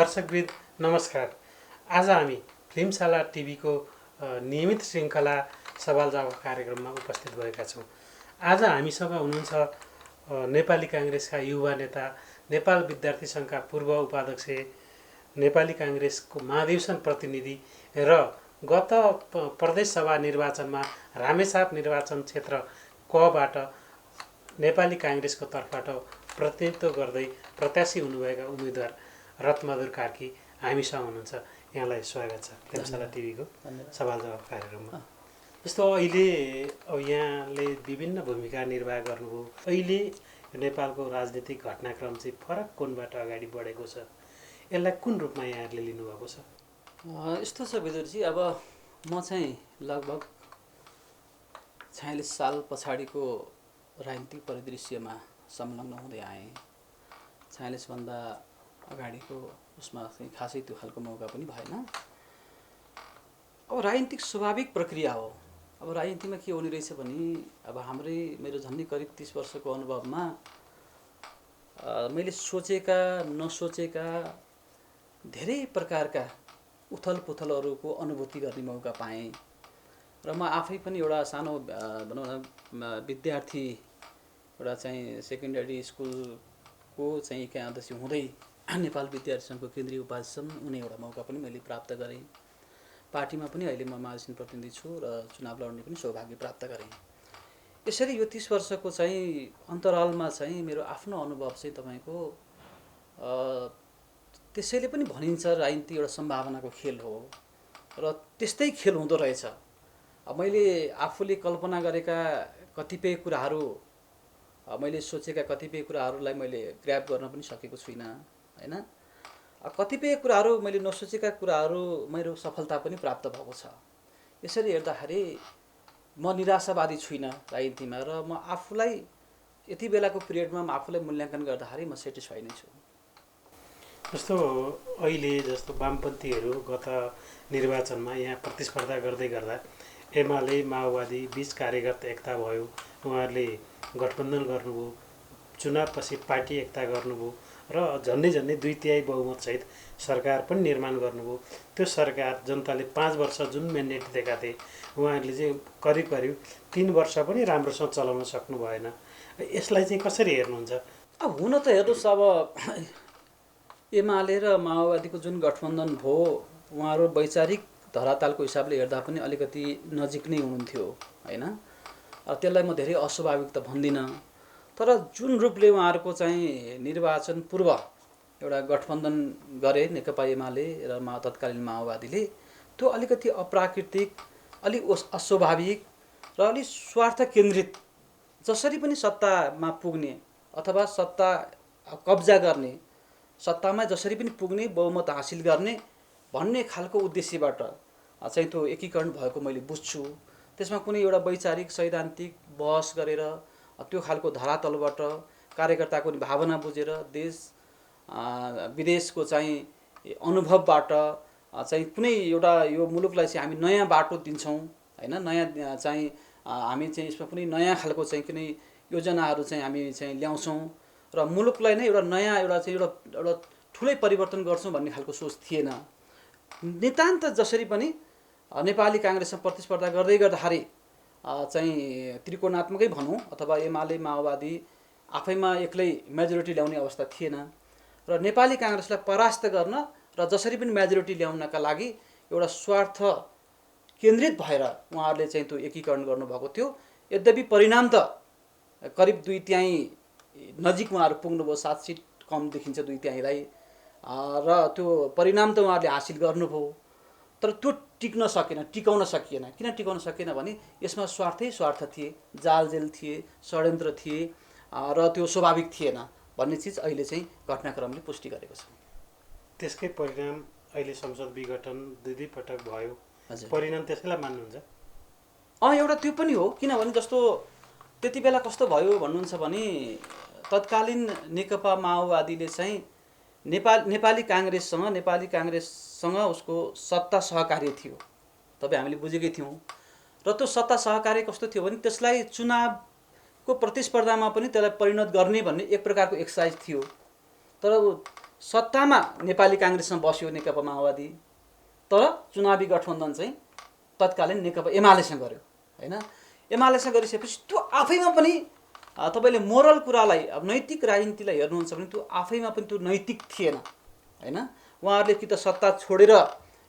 दर्शकवृन्द नमस्कार। आज हामी फिल्मशाला टिभीको नियमित श्रृङ्खला सवाल जवाफ कार्यक्रममा उपस्थित भएका छौँ। आज हामीसँग हुनुहुन्छ नेपाली काङ्ग्रेसका युवा नेता, नेपाल विद्यार्थी सङ्घका पूर्व उपाध्यक्ष, नेपाली काङ्ग्रेसको महाधिवेशन प्रतिनिधि र गत प्रदेश सभा निर्वाचनमा रामेछाप निर्वाचन क्षेत्र कबाट नेपाली काङ्ग्रेसको तर्फबाट प्रतिनिधित्व गर्दै प्रत्याशी हुनुभएका उम्मेदवार रत्नबहादुर कार्की हामीसँग हुनुहुन्छ। यहाँलाई स्वागत छ फिल्मशाला टिभीको सवाल जवाफ कार्यक्रममा। जस्तो अहिले यहाँले विभिन्न भूमिका निर्वाह गर्नुभयो। अहिले नेपालको राजनीतिक घटनाक्रम चाहिँ फरक कोणबाट अगाडि बढेको छ, यसलाई कुन रूपमा यहाँहरूले लिनुभएको छ? यस्तो छ विदुरजी, अब म चाहिँ लगभग 46 साल पछाडिको राजनीतिक परिदृश्यमा संलग्न हुँदै आएँ। 46 भन्दा अगाडिको उसमा चाहिँ खासै त्यो खालको मौका पनि भएन। अब राजनीतिक स्वाभाविक प्रक्रिया हो। अब राजनीतिमा के हुने रहेछ भने अब मेरो झन्डै करिब 30 वर्षको अनुभवमा मैले सोचेका नसोचेका धेरै प्रकारका उथल पुथलहरूको अनुभूति गर्ने मौका पाएँ र म आफै पनि एउटा सानो भनौँ न विद्यार्थी, एउटा चाहिँ सेकेन्डरी स्कुलको चाहिँ एकादशी हुँदै नेपाल विद्यार्थी सङ्घको केन्द्रीय उपाध्यक्ष हुने एउटा मौका पनि मैले प्राप्त गरेँ। पार्टीमा पनि अहिले म महाधिवेशन प्रतिनिधि छु र चुनाव लड्ने पनि सौभाग्य प्राप्त गरेँ। यसरी यो 30 वर्षको चाहिँ अन्तरालमा चाहिँ मेरो आफ्नो अनुभव चाहिँ तपाईँको त्यसैले पनि भनिन्छ राजनीति एउटा सम्भावनाको खेल हो र त्यस्तै खेल हुँदो रहेछ। अब मैले आफूले कल्पना गरेका कतिपय कुराहरू, मैले सोचेका कतिपय कुराहरूलाई मैले ग्र्याब गर्न पनि सकेको छुइनँ, हैन। कतिपय कुराहरू मैले नसोचेका कुराहरू मेरो सफलता पनि प्राप्त भएको छ। यसरी हेर्दाखेरि म निराशावादी छुइनँ राजनीतिमा र म आफूलाई यति बेलाको पिरियडमा म आफूलाई मूल्याङ्कन गर्दाखेरि म सेटिस्फाई नै छु। जस्तो अहिले वामपन्थीहरू गत निर्वाचनमा यहाँ प्रतिस्पर्धा गर्दै गर्दा एमाले माओवादी बीच कार्यगत एकता भयो, उहाँहरूले गठबन्धन गर्नुभयो, चुनावपछि पार्टी एकता गर्नुभयो र झन्डै 2/3 बहुमतसहित सरकार पनि निर्माण गर्नुभयो। त्यो सरकार जनताले 5 वर्ष जुन म्यान्डेट दिएका थिए उहाँहरूले चाहिँ करिब 3 वर्ष पनि राम्रोसँग चलाउन सक्नु भएन। यसलाई चाहिँ कसरी हेर्नुहुन्छ? अब हुन त हेर्नुहोस्, अब एमाले र माओवादीको जुन गठबन्धन भयो, उहाँहरू वैचारिक धरातालको हिसाबले हेर्दा पनि अलिकति नजिक नै हुनुहुन्थ्यो, हैन। त्यसलाई म धेरै अस्वाभाविक त भन्दिनँ, तर जुन रूपले उहाँहरूको चाहिँ निर्वाचन पूर्व एउटा गठबन्धन गरे नेकपा एमाले र तत्कालीन माओवादीले, त्यो अलिकति अप्राकृतिक, अलिक अस्वाभाविक र अलिक स्वार्थ केन्द्रित, जसरी पनि सत्तामा पुग्ने अथवा सत्ता कब्जा गर्ने, सत्तामा जसरी पनि पुग्ने, बहुमत हासिल गर्ने भन्ने खालको उद्देश्यबाट चाहिँ त्यो एकीकरण भएको मैले बुझ्छु। त्यसमा कुनै एउटा वैचारिक सैद्धान्तिक बहस गरेर त्यो खालको धरातलबाट कार्यकर्ताको भावना बुझेर देश विदेशको चाहिँ अनुभवबाट चाहिँ कुनै एउटा यो मुलुकलाई चाहिँ हामी नयाँ बाटो दिन्छौँ, हैन। नयाँ चाहिँ हामी चाहिँ यसमा कुनै नयाँ खालको चाहिँ कुनै योजनाहरू चाहिँ हामी चाहिँ ल्याउँछौँ र मुलुकलाई नै एउटा नयाँ एउटा ठुलै परिवर्तन गर्छौँ भन्ने खालको सोच थिएन। नितान्त जसरी पनि नेपाली काङ्ग्रेसमा प्रतिस्पर्धा गर्दै गर्दाखेरि चाहिँ त्रिकोणात्मकै भनौँ अथवा एमाले माओवादी आफैमा एक्लै मेजोरिटी ल्याउने अवस्था थिएन र नेपाली काङ्ग्रेसलाई परास्त गर्न र जसरी पनि मेजोरिटी ल्याउनका लागि एउटा स्वार्थ केन्द्रित भएर उहाँहरूले चाहिँ त्यो एकीकरण गर्नुभएको थियो। यद्यपि परिणाम त करिब 2/3 नजिक उहाँहरू पुग्नुभयो, 7 सिट कम देखिन्छ 2/3लाई र त्यो परिणाम त उहाँहरूले हासिल गर्नुभयो, तर त्यो टिकाउन सकिएन। किन टिकाउन सकिएन भने यसमा स्वार्थ थिए, जालजेल थिए, षड्यन्त्र थिए र त्यो स्वाभाविक थिएन भन्ने चिज अहिले चाहिँ घटनाक्रमले पुष्टि गरेको छ। त्यसकै परिणाम अहिले संसद विघटन 2 पटक भयो, परिणाम त्यसैलाई मान्नुहुन्छ? एउटा त्यो पनि हो। किनभने जस्तो त्यति बेला कस्तो भयो भन्नुहुन्छ भने तत्कालीन नेकपा माओवादीले चाहिँ नेपाली काङ्ग्रेससँग उसको सत्ता सहकार्य थियो, तपाईँ हामीले बुझेकै थियौँ। र त्यो सत्ता सहकार्य कस्तो थियो भने त्यसलाई चुनावको प्रतिस्पर्धामा पनि त्यसलाई परिणत गर्ने भन्ने एक प्रकारको एक्सर्साइज थियो। तर सत्तामा नेपाली काङ्ग्रेसमा बस्यो नेकपा माओवादी, तर चुनावी गठबन्धन चाहिँ तत्कालीन नेकपा एमालेसँग गर्यो होइन। एमालेसँग गरिसकेपछि त्यो आफैमा पनि तपाईँले मोरल कुरालाई, अब नैतिक राजनीतिलाई हेर्नुहुन्छ भने त्यो आफैमा पनि त्यो नैतिक थिएन होइन। उहाँहरूले कि त सत्ता छोडेर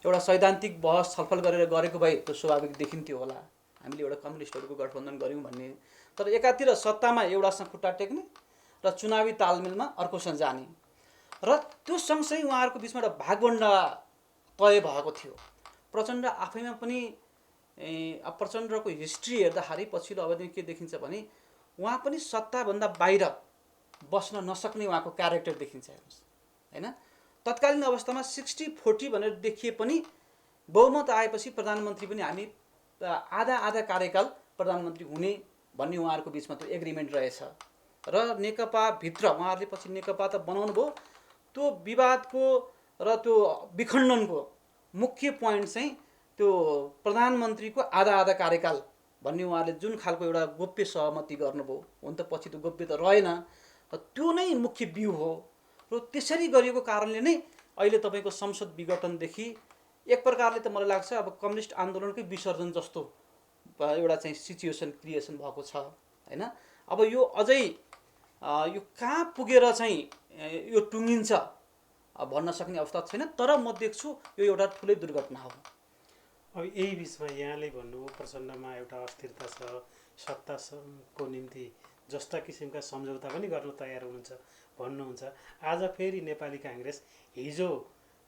एउटा सैद्धान्तिक बहस छलफल गरेर गरेको भए त्यो स्वाभाविक देखिन्थ्यो होला, हामीले एउटा कम्युनिस्टहरूको गठबन्धन गऱ्यौँ भन्ने। तर एकातिर सत्तामा एउटासँग खुट्टा टेक्ने र चुनावी तालमेलमा अर्कोसँग जाने, र त्यो सँगसँगै उहाँहरूको बिचमा एउटा भागबन्डा तय भएको थियो। प्रचण्ड आफैमा पनि प्रचण्डको हिस्ट्री हेर्दाखेरि पछिल्लो अवधिमा के देखिन्छ भने उहाँ पनि सत्ताभन्दा बाहिर बस्न नसक्ने उहाँको क्यारेक्टर देखिन्छ हेर्नुहोस् होइन। तत्कालीन अवस्थामा 60-40 भनेर देखिए पनि बहुमत आएपछि प्रधानमन्त्री पनि हामी आधा आधा कार्यकाल प्रधानमन्त्री हुने भन्ने उहाँहरूको बिचमा त्यो एग्रिमेन्ट रहेछ। र नेकपाभित्र उहाँहरूले पछि नेकपा त बनाउनु भयो, त्यो विवादको र त्यो विखण्डनको मुख्य पोइन्ट चाहिँ त्यो प्रधानमन्त्रीको आधा आधा कार्यकाल भन्ने उहाँहरूले जुन खालको एउटा गोप्य सहमति गर्नुभयो, हुन त पछि त गोप्य त रहेन, त्यो नै मुख्य बिउ हो। र त्यसरी गरिएको कारणले नै अहिले तपाईँको संसद विघटनदेखि एक प्रकारले त मलाई लाग्छ अब कम्युनिस्ट आन्दोलनकै विसर्जन जस्तो एउटा चाहिँ सिचुएसन क्रिएसन भएको छ होइन। अब यो अझै यो कहाँ पुगेर चाहिँ यो टुङ्गिन्छ भन्न सक्ने अवस्था छैन, तर म देख्छु यो एउटा ठुलै दुर्घटना हो। अब यही बिचमा यहाँले भन्नुभयो प्रचण्डमा एउटा अस्थिरता छ, सत्ताको निम्ति जस्ता किसिमका सम्झौता पनि गर्न तयार हुनुहुन्छ भन्नुहुन्छ। आज फेरि नेपाली काङ्ग्रेस हिजो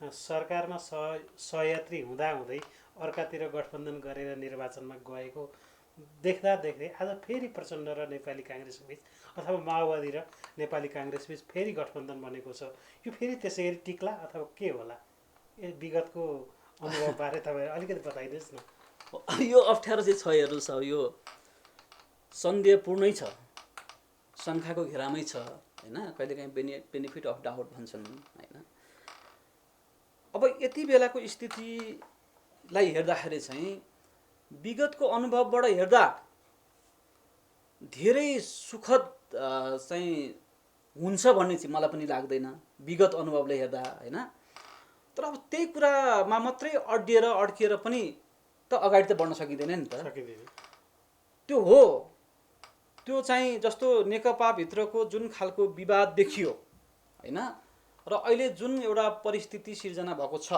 सरकारमा सहयात्री हुँदाहुँदै अर्कातिर गठबन्धन गरेर निर्वाचनमा गएको देख्दै आज फेरि प्रचण्ड र नेपाली काङ्ग्रेस बिच अथवा माओवादी र नेपाली काङ्ग्रेस बिच फेरि गठबन्धन बनेको छ। यो फेरि त्यसरी टिक्ला अथवा के होला? विगतको अनुभवबारे तपाईँ अलिकति बताइदिनुहोस् न। यो अप्ठ्यारो चाहिँ छ हेर्नुहोस्, अब यो सन्देहपूर्णै छ, शङ्खाको घेरामै छ होइन। कहिलेकाहीँ बेनिफिट अफ डाउट भन्छन् होइन। अब यति बेलाको स्थितिलाई हेर्दाखेरि चाहिँ विगतको अनुभवबाट हेर्दा धेरै सुखद चाहिँ हुन्छ भन्ने चाहिँ मलाई पनि लाग्दैन विगत अनुभवले हेर्दा होइन। तर अब त्यही कुरामा मात्रै अड्किएर पनि त अगाडि त बढ्न सकिँदैन नि त। त्यो हो, त्यो चाहिँ जस्तो नेकपाभित्रको जुन खालको विवाद देखियो होइन, र अहिले जुन एउटा परिस्थिति सिर्जना भएको छ,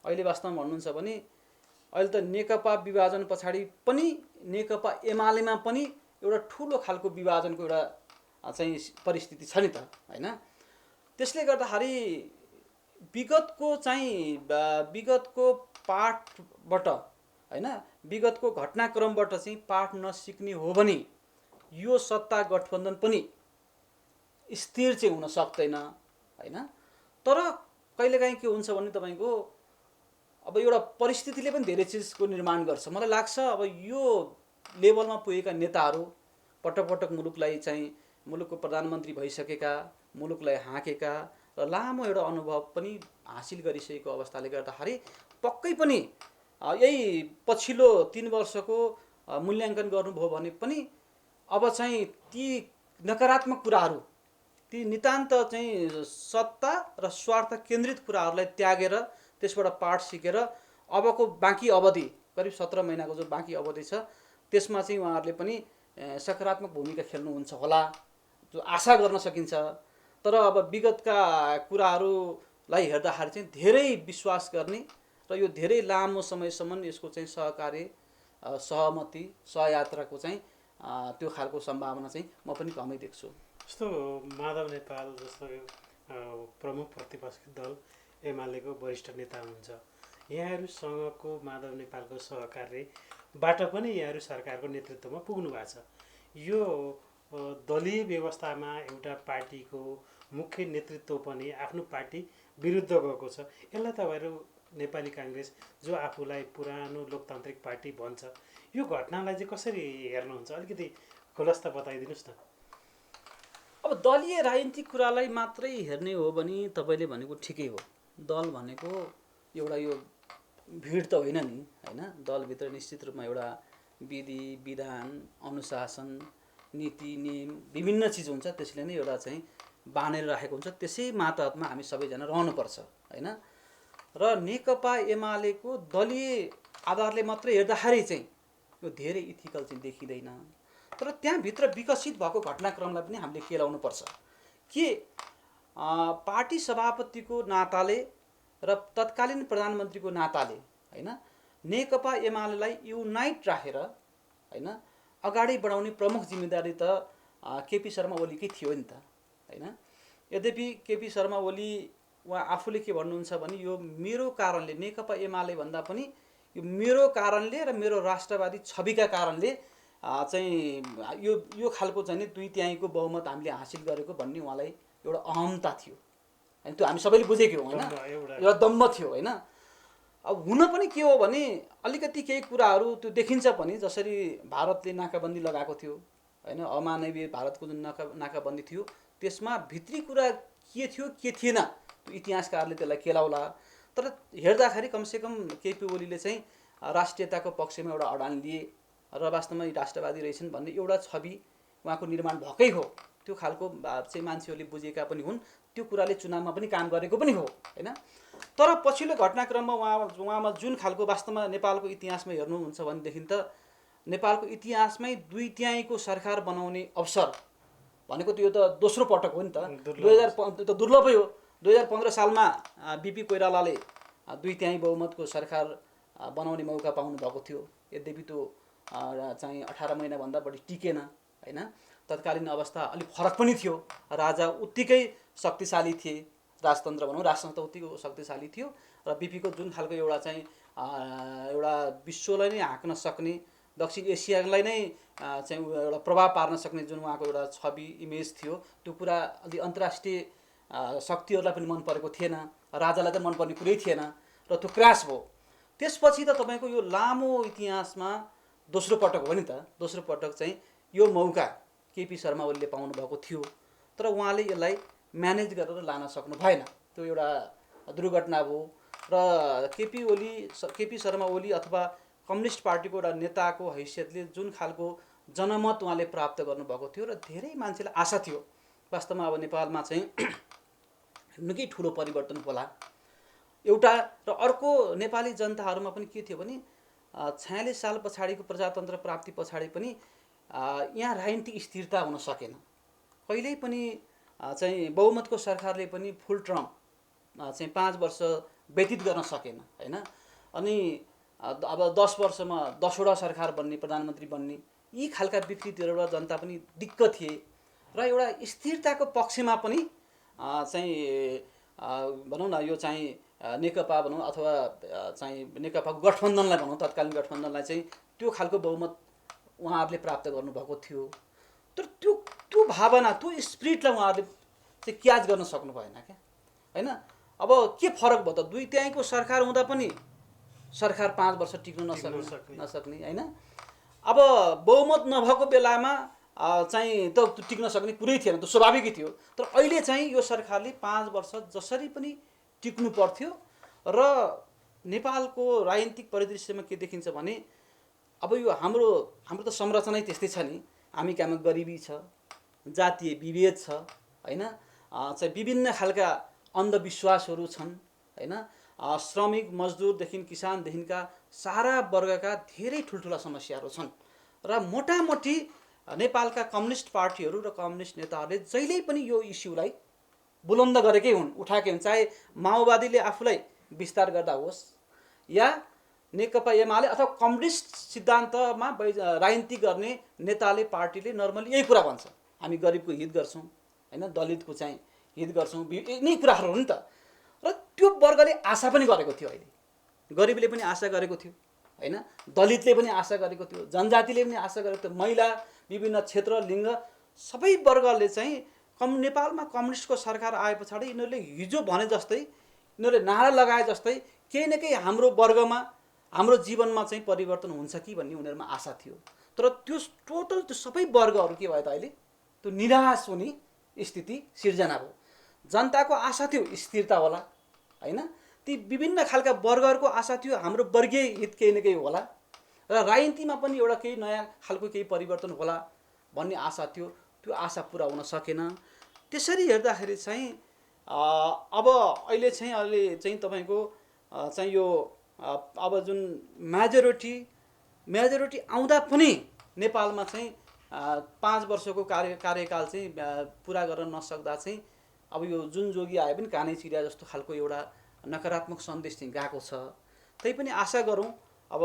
अहिले वास्तवमा भन्नुहुन्छ भने अहिले त नेकपा विभाजन पछाडि पनि नेकपा एमालेमा पनि एउटा ठुलो खालको विभाजनको एउटा चाहिँ परिस्थिति छ नि त होइन। त्यसले गर्दाखेरि विगतको पाठबाट होइन, विगतको घटनाक्रमबाट चाहिँ पाठ नसिक्ने हो भने यो सत्ता गठबन्धन पनि स्थिर चाहिँ हुन सक्दैन होइन। तर कहिलेकाहीँ के हुन्छ भने तपाईँको अब एउटा परिस्थितिले पनि धेरै चिजको निर्माण गर्छ। मलाई लाग्छ अब यो लेभलमा पुगेका नेताहरू पटक पटक मुलुकको प्रधानमन्त्री भइसकेका, मुलुकलाई हाँकेका र लामो एउटा अनुभव पनि हासिल गरिसकेको अवस्थाले गर्दाखेरि पक्कै पनि यही पछिल्लो 3 वर्षको मूल्याङ्कन गर्नुभयो भने पनि अब चाहिँ ती नकारात्मक कुराहरू, ती नितान्त चाहिँ सत्ता र स्वार्थ केन्द्रित कुराहरूलाई त्यागेर त्यसबाट पाठ सिकेर अबको बाँकी अवधि करिब 17 महिनाको जो बाँकी अवधि छ त्यसमा चाहिँ उहाँहरूले पनि सकारात्मक भूमिका खेल्नुहुन्छ होला, जो आशा गर्न सकिन्छ। तर अब विगतका कुराहरूलाई हेर्दाखेरि चाहिँ धेरै विश्वास गर्ने र यो धेरै लामो समयसम्म यसको चाहिँ सहकार्य, सहमति, सहयात्राको चाहिँ त्यो खालको सम्भावना चाहिँ म पनि कमै देख्छु। जस्तो माधव नेपाल जस्तो प्रमुख प्रतिपक्षी दल एमालेको वरिष्ठ नेता हुनुहुन्छ, यहाँहरूसँगको माधव नेपालको सहकार्यबाट पनि यहाँहरू सरकारको नेतृत्वमा पुग्नु भएको छ। यो दलीय व्यवस्थामा एउटा पार्टीको मुख्य नेतृत्व पनि आफ्नो पार्टी विरुद्ध गएको छ। यसलाई तपाईँहरू नेपाली काङ्ग्रेस जो आफूलाई पुरानो लोकतान्त्रिक पार्टी भन्छ, यो घटनालाई चाहिँ कसरी हेर्नुहुन्छ? अलिकति खुलस्त बताइदिनुहोस् न। अब दलीय राजनीतिक कुरालाई मात्रै हेर्ने हो भने तपाईँले भनेको ठिकै हो। दल भनेको एउटा यो भिड त होइन नि होइन। दलभित्र निश्चित रूपमा एउटा विधि विधान, अनुशासन, नीति नियम विभिन्न चिज हुन्छ। त्यसले नै एउटा चाहिँ बाँधेर राखेको हुन्छ, त्यसै मातहतमा हामी सबैजना रहनुपर्छ होइन। र नेकपा एमालेको दलीय आधारले मात्रै हेर्दाखेरि चाहिँ यो धेरै इथिकल चाहिँ देखिँदैन। तर त्यहाँभित्र विकसित भएको घटनाक्रमलाई पनि हामीले केलाउनुपर्छ कि पार्टी सभापतिको नाताले र तत्कालीन प्रधानमन्त्रीको नाताले होइन नेकपा एमालेलाई युनाइट राखेर होइन अगाडि बढाउने प्रमुख जिम्मेदारी त केपी शर्मा ओलीकै थियो नि त होइन। यद्यपि केपी शर्मा ओली उहाँ आफूले के भन्नुहुन्छ भने यो मेरो कारणले, नेकपा एमाले भन्दा पनि यो मेरो कारणले र मेरो राष्ट्रवादी छविका कारणले चाहिँ यो खालको चाहिँ नि 2/3 बहुमत हामीले हासिल गरेको भन्ने उहाँलाई एउटा अहमता थियो होइन। त्यो हामी सबैले बुझेको हौँ होइन, एउटा दम्भ थियो होइन। अब हुन पनि के हो भने अलिकति केही कुराहरू त्यो देखिन्छ पनि, जसरी भारतले नाकाबन्दी लगाएको थियो होइन, अमानवीय भारतको जुन नाकाबन्दी थियो त्यसमा भित्री कुरा के थियो के थिएन त्यो इतिहासकारले त्यसलाई केलाउला। तर हेर्दाखेरि कमसेकम केपी ओलीले चाहिँ राष्ट्रियताको पक्षमा एउटा अडान लिए र वास्तवमा राष्ट्रवादी रहेछन् भन्ने एउटा छवि उहाँको निर्माण भएकै हो। त्यो खालको चाहिँ मान्छेहरूले बुझेका पनि हुन्, त्यो कुराले चुनावमा पनि काम गरेको पनि हो होइन। तर पछिल्लो घटनाक्रममा उहाँमा जुन खालको वास्तवमा नेपालको इतिहासमा हेर्नुहुन्छ भनेदेखि त नेपालको इतिहासमै 2/3 सरकार बनाउने अवसर भनेको त्यो त दोस्रो पटक हो नि त। 2015 त दुर्लभै हो। 2015 सालमा बिपी कोइरालाले 2/3 बहुमतको सरकार बनाउने मौका पाउनु भएको थियो। यद्यपि त्यो चाहिँ 18 महिनाभन्दा बढी टिकेन होइन। तत्कालीन अवस्था अलिक फरक पनि थियो, राजा उत्तिकै शक्तिशाली थिए, राजतन्त्र भनौँ राजतन्त्र उत्तिकै शक्तिशाली थियो र बिपीको जुन खालको एउटा चाहिँ एउटा विश्वलाई नै हाँक्न सक्ने, दक्षिण एसियालाई नै चाहिँ एउटा प्रभाव पार्न सक्ने जुन उहाँको एउटा छवि इमेज थियो त्यो कुरा अलि अन्तर्राष्ट्रिय शक्तिहरूलाई पनि मन परेको थिएन, राजालाई त मन पर्ने कुरै थिएन र त्यो क्रास भयो। त्यसपछि त तपाईँको यो लामो इतिहासमा दोस्रो पटक हो नि त, दोस्रो पटक चाहिँ यो मौका केपी शर्मा ओलीले पाउनु भएको थियो। तर उहाँले यसलाई म्यानेज गरेर लान सक्नु भएन, त्यो एउटा दुर्घटना भयो। र केपी शर्मा ओली अथवा कम्युनिस्ट पार्टीको एउटा नेताको हैसियतले जुन खालको जनमत उहाँले प्राप्त गर्नुभएको थियो र धेरै मान्छेलाई आशा थियो वास्तवमा अब नेपालमा चाहिँ निकै ठुलो परिवर्तन होला एउटा। र अर्को नेपाली जनताहरूमा पनि के थियो भने 46 साल पछाडिको प्रजातन्त्र प्राप्ति पछाडि पनि यहाँ राजनीतिक स्थिरता हुन सकेन। कहिल्यै पनि चाहिँ बहुमतको सरकारले पनि फुल टर्म चाहिँ 5 वर्ष व्यतीत गर्न सकेन होइन। अनि अब 10 वर्षमा 10वटा सरकार बन्ने, प्रधानमन्त्री बन्ने, यी खालका विकृतिहरूबाट जनता पनि दिक्क थिए र एउटा स्थिरताको पक्षमा पनि चाहिँ भनौँ न यो चाहिँ नेकपा भनौँ अथवा चाहिँ नेकपाको गठबन्धनलाई भनौँ, तत्कालीन गठबन्धनलाई चाहिँ त्यो खालको बहुमत उहाँहरूले प्राप्त गर्नुभएको थियो। तर त्यो भावना, त्यो स्पिरिटलाई उहाँहरूले चाहिँ क्याच गर्न सक्नु भएन क्या होइन। अब के फरक भयो त, 2/3 सरकार हुँदा पनि सरकार 5 वर्ष टिक्न नसक्ने होइन। अब बहुमत नभएको बेलामा चाहिँ त टिक्न सक्ने कुरै थिएन, त्यो स्वाभाविकै थियो। तर अहिले चाहिँ यो सरकारले 5 वर्ष जसरी पनि टिक्नु पर्थ्यो। र नेपालको राजनीतिक परिदृश्यमा के देखिन्छ भने अब यो हाम्रो त संरचनै त्यस्तै छ नि, हामी कहाँमा गरिबी छ, जातीय विभेद छ होइन, चाहिँ विभिन्न खालका अन्धविश्वासहरू छन् होइन। श्रमिक मजदुरदेखि किसानदेखिका सारा वर्गका धेरै ठुल्ठुला समस्याहरू छन् र मोटामोटी नेपालका कम्युनिस्ट पार्टीहरू र कम्युनिस्ट नेताहरूले जहिल्यै पनि यो इस्युलाई बुलन्द गरेकै हुन्, उठाएकै हुन्। चाहे माओवादीले आफूलाई विस्तार गर्दा होस् या नेकपा एमाले अथवा कम्युनिस्ट सिद्धान्तमा राजनीति गर्ने नेताले, पार्टीले नर्मली यही कुरा भन्छ, हामी गरिबको हित गर्छौँ होइन, दलितको चाहिँ हित गर्छौँ, यिनै कुराहरू हो नि त। र त्यो वर्गले आशा पनि गरेको थियो, अहिले गरिबले पनि आशा गरेको थियो होइन, दलितले पनि आशा गरेको थियो, जनजातिले पनि आशा गरेको थियो, महिला, विभिन्न क्षेत्र, लिङ्ग सबै वर्गले चाहिँ नेपालमा कम्युनिस्टको सरकार आए पछाडि यिनीहरूले हिजो भने जस्तै, यिनीहरूले नारा लगाए जस्तै केही न केही हाम्रो वर्गमा, हाम्रो जीवनमा चाहिँ परिवर्तन हुन्छ कि भन्ने उनीहरूमा आशा थियो। तर त्यो टोटल त्यो सबै वर्गहरू के भयो त अहिले त्यो निराश हुने स्थिति सिर्जना भयो। जनताको आशा थियो स्थिरता होला होइन, ती विभिन्न खालका वर्गहरूको आशा थियो हाम्रो वर्गीय हित केही न केही होला र राजनीतिमा पनि एउटा केही नयाँ खालको केही परिवर्तन होला भन्ने आशा थियो। त्यो आशा पुरा हुन सकेन। त्यसरी हेर्दाखेरि चाहिँ अब अहिले चाहिँ तपाईँको चाहिँ यो अब जुन मेजोरिटी आउँदा पनि नेपालमा चाहिँ 5 वर्षको कार्यकाल चाहिँ पुरा गर्न नसक्दा चाहिँ अब यो जुन जोगी आए पनि कानै चिरिया जस्तो खालको एउटा नकारात्मक सन्देश चाहिँ गएको छ। तैपनि आशा गरौँ अब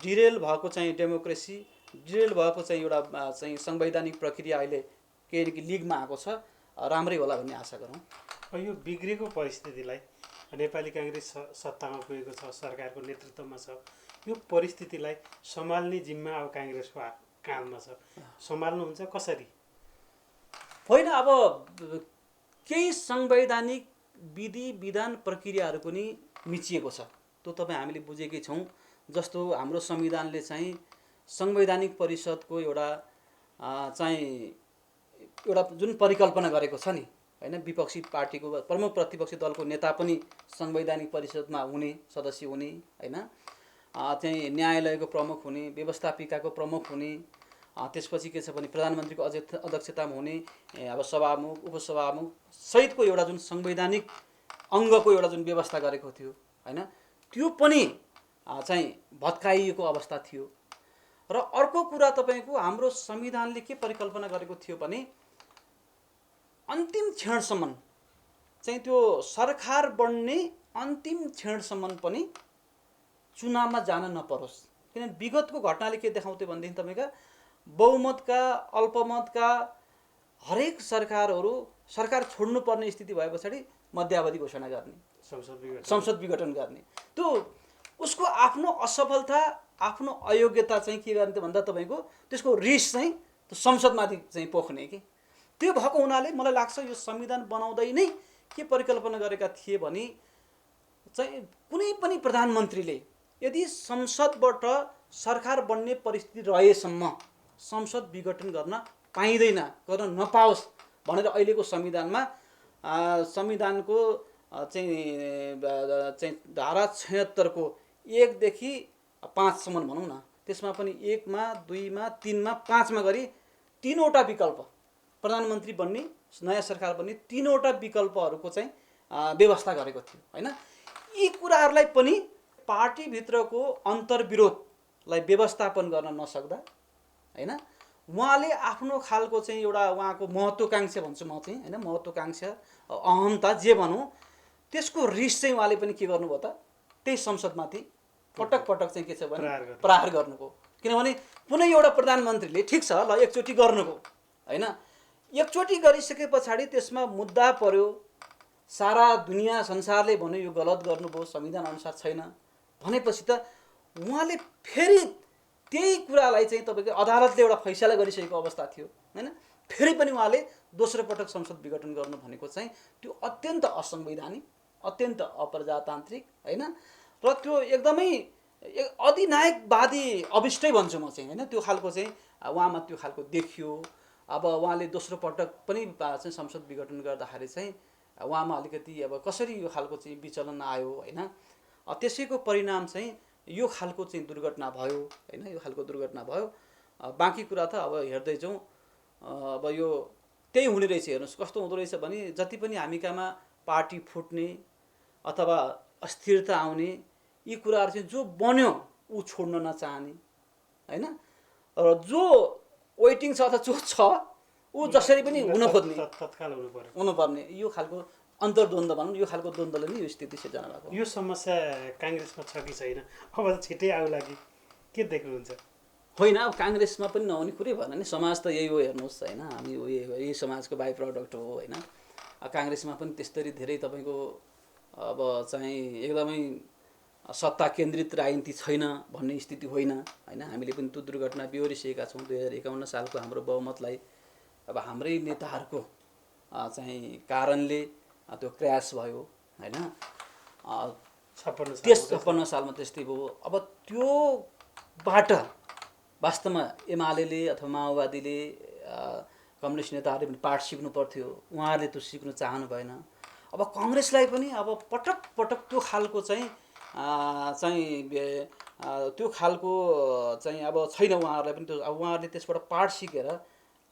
डिरेल भएको चाहिँ डेमोक्रेसी, डिरेल भएको चाहिँ एउटा चाहिँ संवैधानिक प्रक्रिया अहिले केही न केही लिगमा आएको छ, राम्रै होला भन्ने आशा गरौँ। यो बिग्रेको परिस्थितिलाई नेपाली काङ्ग्रेस सत्तामा पुगेको छ, सरकारको नेतृत्वमा छ, यो परिस्थितिलाई सम्हाल्ने जिम्मा अब काङ्ग्रेसको काँधमा छ। सम्हाल्नुहुन्छ कसरी? होइन, अब केही संवैधानिक विधि विधान प्रक्रियाहरू पनि मिचिएको छ, त्यो तपाईँ हामीले बुझेकै छौँ। जस्तो हाम्रो संविधानले चाहिँ संवैधानिक परिषदको एउटा जुन परिकल्पना गरेको छ नि, होइन, विपक्षी पार्टीको प्रमुख प्रतिपक्षी दलको नेता पनि संवैधानिक परिषदमा हुने सदस्य हुने, होइन, चाहिँ न्यायालयको प्रमुख हुने, व्यवस्थापिकाको प्रमुख हुने, त्यसपछि के छ भने प्रधानमन्त्रीको अध्यक्षतामा हुने अब सभामुख उपसभामुख सहितको एउटा जुन संवैधानिक अङ्गको एउटा जुन व्यवस्था गरेको थियो, होइन, त्यो पनि चाहिँ भत्काइएको अवस्था थियो। र अर्को कुरा तपाईँको हाम्रो संविधानले के परिकल्पना गरेको थियो भने अन्तिम क्षणसम्म चाहिँ त्यो सरकार बन्ने अन्तिम क्षणसम्म पनि चुनावमा जान नपरोस्। किनभने विगतको घटनाले के देखाउँथ्यो भनेदेखि तपाईँका बहुमतका अल्पमतका हरेक सरकारहरू सरकार छोड्नुपर्ने स्थिति भए पछाडि मध्यावधि घोषणा गर्ने, संसद विघटन गर्ने, त्यो उसको आफ्नो असफलता आफ्नो अयोग्यता चाहिँ के गर्ने भन्दा तपाईँको त्यसको रिस चाहिँ त्यो संसदमाथि चाहिँ पोख्ने कि त्यो भएको हुनाले मलाई लाग्छ यो संविधान बनाउँदै नै के परिकल्पना गरेका थिए भने चाहिँ कुनै पनि प्रधानमन्त्रीले यदि संसदबाट सरकार बन्ने परिस्थिति रहेसम्म संसद विघटन गर्न पाइँदैन, गर्न नपाओस् भनेर अहिलेको संविधानको चाहिँ धारा 76 को 1 देखि 5 सम्म भनौँ न, त्यसमा पनि 1 मा 2 मा 3 मा 5 मा गरी 3वटा विकल्प प्रधानमन्त्री बन्ने नयाँ सरकार बन्ने 3वटा विकल्पहरूको चाहिँ व्यवस्था गरेको थियो, होइन। यी कुराहरूलाई पनि पार्टीभित्रको अन्तर्विरोधलाई व्यवस्थापन गर्न नसक्दा, होइन, उहाँले आफ्नो खालको चाहिँ एउटा उहाँको महत्त्वाकांक्षा भन्छु म चाहिँ, होइन, महत्त्वाकांक्षा अहमता जे भनौँ त्यसको रिस चाहिँ उहाँले पनि के गर्नुभयो त त्यही संसदमाथि पटक पटक चाहिँ के छ भने प्रहार गर्नुभयो। किनभने कुनै एउटा प्रधानमन्त्रीले ठिक छ ल एकचोटि गर्नुभयो, होइन, एकचोटि गरिसके पछाडि त्यसमा मुद्दा पर्यो, सारा दुनियाँ संसारले भन्यो यो गलत गर्नुभयो, संविधान अनुसार छैन भनेपछि त उहाँले फेरि त्यही कुरालाई चाहिँ तपाईँको अदालतले एउटा फैसला गरिसकेको अवस्था थियो, होइन, फेरि पनि उहाँले दोस्रो पटक संसद विघटन गर्नु भनेको चाहिँ त्यो अत्यन्त असंवैधानिक, अत्यन्त अप्रजातान्त्रिक, होइन, र त्यो एकदमै अधिनायकवादी अभिष्टै भन्छु म चाहिँ, होइन, त्यो खालको चाहिँ उहाँमा त्यो खालको देखियो। अब उहाँले दोस्रो पटक पनि चाहिँ संसद विघटन गर्दाखेरि चाहिँ उहाँमा अलिकति अब कसरी यो खालको चाहिँ विचलन आयो, होइन, त्यसैको परिणाम चाहिँ यो खालको चाहिँ दुर्घटना भयो, होइन, यो खालको दुर्घटना भयो। बाँकी कुरा त अब हेर्दै जाउँ, अब यो त्यही हुने रहेछ। हेर्नुहोस् कस्तो हुँदो रहेछ भने जति पनि हामी कहाँमा पार्टी फुट्ने अथवा अस्थिरता आउने यी कुराहरू चाहिँ जो बन्यो ऊ छोड्न नचाहने, होइन, र जो वेटिङ छ अथवा जो छ ऊ जसरी पनि हुन खोज्ने, तत्काल हुनुपर्ने, यो खालको अन्तर्द्वन्द्व भनौँ, यो खालको द्वन्द्वले नै यो स्थिति सिर्जना भएको। यो समस्या काङ्ग्रेसमा छ कि छैन? अब छिट्टै आउला कि के देख्नुहुन्छ? होइन, अब काङ्ग्रेसमा पनि नहुने कुरै भएन नि, समाज त यही हो। हेर्नुहोस्, होइन, हामी यही समाजको बाई प्रडक्ट हो, होइन। काङ्ग्रेसमा पनि त्यस्तरी धेरै तपाईँको अब चाहिँ एकदमै सत्ता केन्द्रित राजनीति छैन भन्ने स्थिति होइन, होइन। हामीले पनि त्यो दुर्घटना बिहोरिसकेका छौँ। 2051 सालको हाम्रो बहुमतलाई अब हाम्रै नेताहरूको चाहिँ कारणले त्यो क्र्यास भयो, होइन। 56 सालमा त्यस्तै भयो। अब त्योबाट वास्तवमा एमाले अथवा माओवादीले कम्युनिस्ट नेताहरूले पनि पाठ सिक्नु पर्थ्यो, उहाँहरूले त्यो सिक्नु चाहनु भएन। अब कङ्ग्रेसलाई पनि अब पटक पटक त्यो खालको चाहिँ त्यो खालको चाहिँ अब छैन उहाँहरूलाई पनि। त्यो अब उहाँहरूले त्यसबाट पाठ सिकेर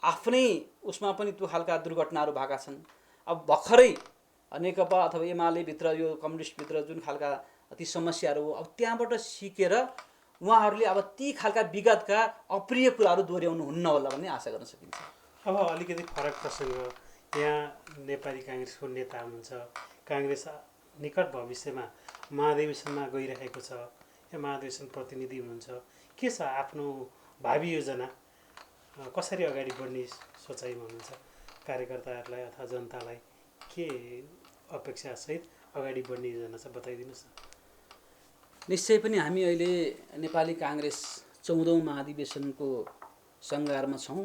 आफ्नै उसमा पनि त्यो खालका दुर्घटनाहरू भएका छन्। अब भर्खरै नेकपा अथवा एमालेभित्र यो कम्युनिस्टभित्र जुन खालका ती समस्याहरू हो, अब त्यहाँबाट सिकेर उहाँहरूले अब ती खालका विगतका अप्रिय कुराहरू दोहोऱ्याउनु हुन्न होला भन्ने आशा गर्न सकिन्छ। अब अलिकति फरक प्रसङ्ग, यहाँ नेपाली काङ्ग्रेसको नेता हुनुहुन्छ, काङ्ग्रेस निकट भविष्यमा महाधिवेशनमा गइरहेको छ, या महाधिवेशन प्रतिनिधि हुनुहुन्छ, के छ आफ्नो भावी योजना, कसरी अगाडि बढ्ने सोचाइमा हुनुहुन्छ? कार्यकर्ताहरूलाई अथवा जनतालाई के अपेक्षासहित अगाडि बढ्ने योजना छ, बताइदिनुहोस् न। निश्चय पनि हामी अहिले नेपाली काङ्ग्रेस 14औं महाधिवेशनको सङ्घारमा छौँ